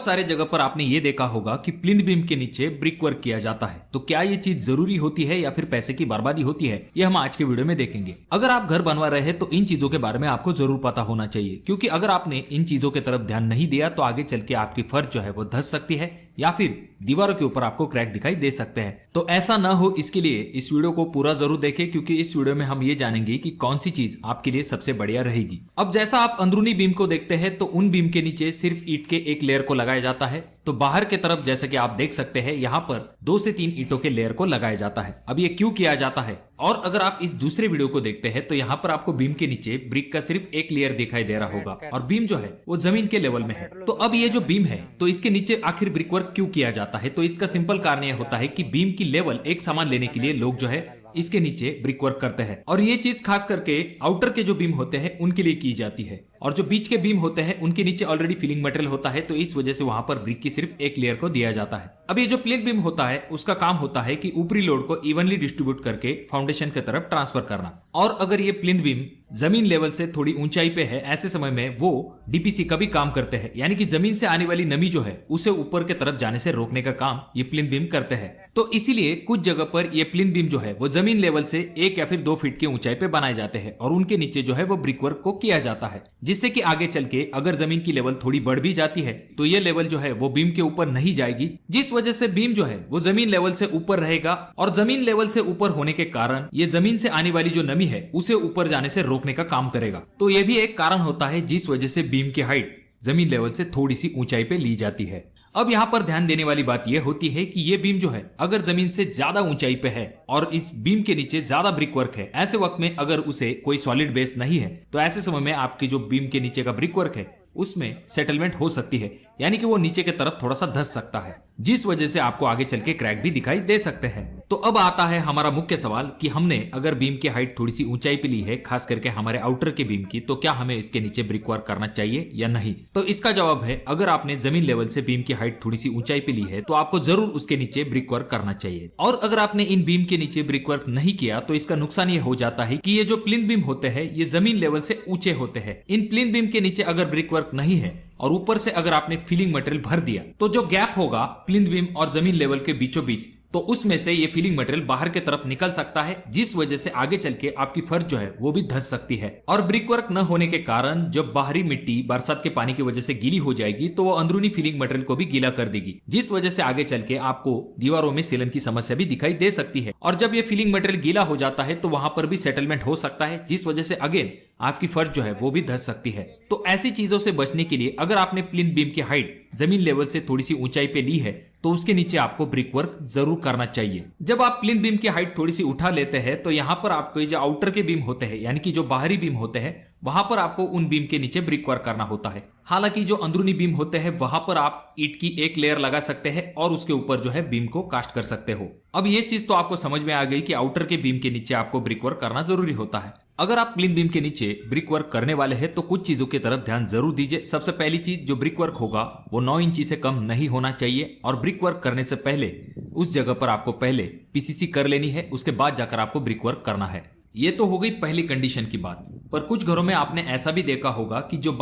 सारे जगह पर आपने ये देखा होगा कि प्लिंथ बीम के नीचे ब्रिक वर्क किया जाता है। तो क्या ये चीज जरूरी होती है या फिर पैसे की बर्बादी होती है, ये हम आज के वीडियो में देखेंगे। अगर आप घर बनवा रहे हैं तो इन चीजों के बारे में आपको जरूर पता होना चाहिए, क्योंकि अगर आपने इन चीजों की तरफ ध्यान नहीं दिया तो आगे चल के आपकी फर्श जो है वो धंस सकती है या फिर दीवारों के ऊपर आपको क्रैक दिखाई दे सकते हैं। तो ऐसा ना हो इसके लिए इस वीडियो को पूरा जरूर देखें, क्योंकि इस वीडियो में हम ये जानेंगे कि कौन सी चीज आपके लिए सबसे बढ़िया रहेगी। अब जैसा आप अंदरूनी बीम को देखते हैं तो उन बीम के नीचे सिर्फ ईंट के एक लेयर को लगाया जाता है। तो बाहर के तरफ जैसे कि आप देख सकते हैं यहाँ पर 2 से 3 ईंटों के लेयर को लगाया जाता है। अब ये क्यों किया जाता है, और अगर आप इस दूसरे वीडियो को देखते हैं तो यहाँ पर आपको बीम के नीचे ब्रिक का सिर्फ एक लेयर दिखाई दे रहा होगा और बीम जो है वो जमीन के लेवल में है। तो अब ये जो बीम है तो इसके नीचे आखिर ब्रिक वर्क क्यों किया जाता है, तो इसका सिंपल कारण यह होता है कि बीम की लेवल एक समान लेने के लिए लोग जो है इसके नीचे ब्रिक वर्क करते हैं। और ये चीज खास करके आउटर के जो बीम होते हैं उनके लिए की जाती है, और जो बीच के बीम होते हैं उनके नीचे ऑलरेडी फिलिंग मटेरियल होता है, तो इस वजह से वहां पर ब्रिक की सिर्फ एक लेयर को दिया जाता है। अब ये जो प्लिंथ बीम होता है उसका काम होता है कि ऊपरी लोड को इवनली डिस्ट्रीब्यूट करके फाउंडेशन की तरफ ट्रांसफर करना। और अगर ये प्लिंथ बीम जमीन लेवल से थोड़ी ऊंचाई पे है, ऐसे समय में वो डीपीसी का भी काम करते हैं, यानी कि जमीन से आने वाली नमी जो है उसे ऊपर के तरफ जाने से रोकने का काम ये प्लिंथ बीम करते हैं। तो इसीलिए कुछ जगह पर ये प्लिंथ बीम जो है वो जमीन लेवल से 1 या फिर 2 फीट की ऊंचाई पे बनाए जाते हैं और उनके नीचे जो है वो ब्रिक वर्क को किया जाता है, जिससे कि आगे चल के अगर जमीन की लेवल थोड़ी बढ़ भी जाती है तो ये लेवल जो है वो बीम के ऊपर नहीं जाएगी, जिस वजह से बीम जो है वो जमीन लेवल से ऊपर रहेगा। और जमीन लेवल से ऊपर होने के कारण ये जमीन से आने वाली जो नमी है उसे ऊपर जाने से रोकने का काम करेगा। तो ये भी एक कारण होता है जिस वजह से बीम की हाइट जमीन लेवल से थोड़ी सी ऊंचाई पे ली जाती है। अब यहाँ पर ध्यान देने वाली बात यह होती है कि ये बीम जो है अगर जमीन से ज्यादा ऊंचाई पे है और इस बीम के नीचे ज्यादा ब्रिक वर्क है, ऐसे वक्त में अगर उसे कोई सॉलिड बेस नहीं है तो ऐसे समय में आपकी जो बीम के नीचे का ब्रिक वर्क है उसमें सेटलमेंट हो सकती है, यानी कि वो नीचे की तरफ थोड़ा सा धंस सकता है, जिस वजह से आपको आगे चल के क्रैक भी दिखाई दे सकते हैं। तो अब आता है हमारा मुख्य सवाल कि हमने अगर बीम की हाइट थोड़ी सी ऊंचाई पे ली है, खास करके हमारे आउटर के बीम की, तो क्या हमें इसके नीचे ब्रिक वर्क करना चाहिए या नहीं। तो इसका जवाब है, अगर आपने जमीन लेवल से बीम की हाइट थोड़ी सी ऊंचाई पे ली है तो आपको जरूर उसके नीचे ब्रिक वर्क करना चाहिए। और अगर आपने इन बीम के नीचे ब्रिक वर्क नहीं किया तो इसका नुकसान ये हो जाता है कि ये जो प्लिंथ बीम होते हैं ये जमीन लेवल से ऊंचे होते हैं। इन प्लिंथ बीम के नीचे अगर ब्रिक वर्क नहीं है और ऊपर से अगर आपने फिलिंग मटेरियल भर दिया तो जो गैप होगा प्लिंथ बीम और जमीन लेवल के बीचों बीच, तो उसमें से ये फिलिंग मटेरियल बाहर की तरफ निकल सकता है, जिस वजह से आगे चल के आपकी फर्श जो है वो भी धंस सकती है। और ब्रिक वर्क न होने के कारण जब बाहरी मिट्टी बरसात के पानी की वजह से गीली हो जाएगी तो वो अंदरूनी फिलिंग मटेरियल को भी गीला कर देगी, जिस वजह से आगे चल के आपको दीवारों में सीलन की समस्या भी दिखाई दे सकती है। और जब ये फिलिंग मटेरियल गीला हो जाता है तो वहां पर भी सेटलमेंट हो सकता है, जिस वजह से अगेन आपकी फर्श जो है वो भी धंस सकती है। तो ऐसी चीजों से बचने के लिए अगर आपने प्लिंथ बीम की हाइट जमीन लेवल से थोड़ी सी ऊंचाई पे ली है तो उसके नीचे आपको ब्रिक वर्क जरूर करना चाहिए। जब आप प्लिंथ बीम की हाइट थोड़ी सी उठा लेते हैं तो यहाँ पर आपको जो आउटर के बीम होते हैं, यानी कि जो बाहरी बीम होते हैं, वहां पर आपको उन बीम के नीचे ब्रिक वर्क करना होता है। हालांकि जो अंदरूनी बीम होते हैं वहां पर आप ईंट की एक लेयर लगा सकते हैं और उसके ऊपर जो है बीम को कास्ट कर सकते हो। अब ये चीज तो आपको समझ में आ गई कि आउटर के बीम के नीचे आपको ब्रिक वर्क करना जरूरी होता है। अगर आप प्लिंथ बीम के नीचे ब्रिक वर्क करने वाले हैं तो कुछ चीजों की तरफ ध्यान जरूर दीजिए। सबसे पहली चीज, जो ब्रिक वर्क होगा वो 9 इंची से कम नहीं होना चाहिए, और ब्रिक वर्क करने से पहले उस जगह पर आपको पहले पीसीसी कर लेनी है, उसके बाद जाकर आपको ब्रिक वर्क करना है। ये तो हो गई पहली कंडीशन की बात। पर कुछ घरों में आपने ऐसा भी देखा होगा कि जो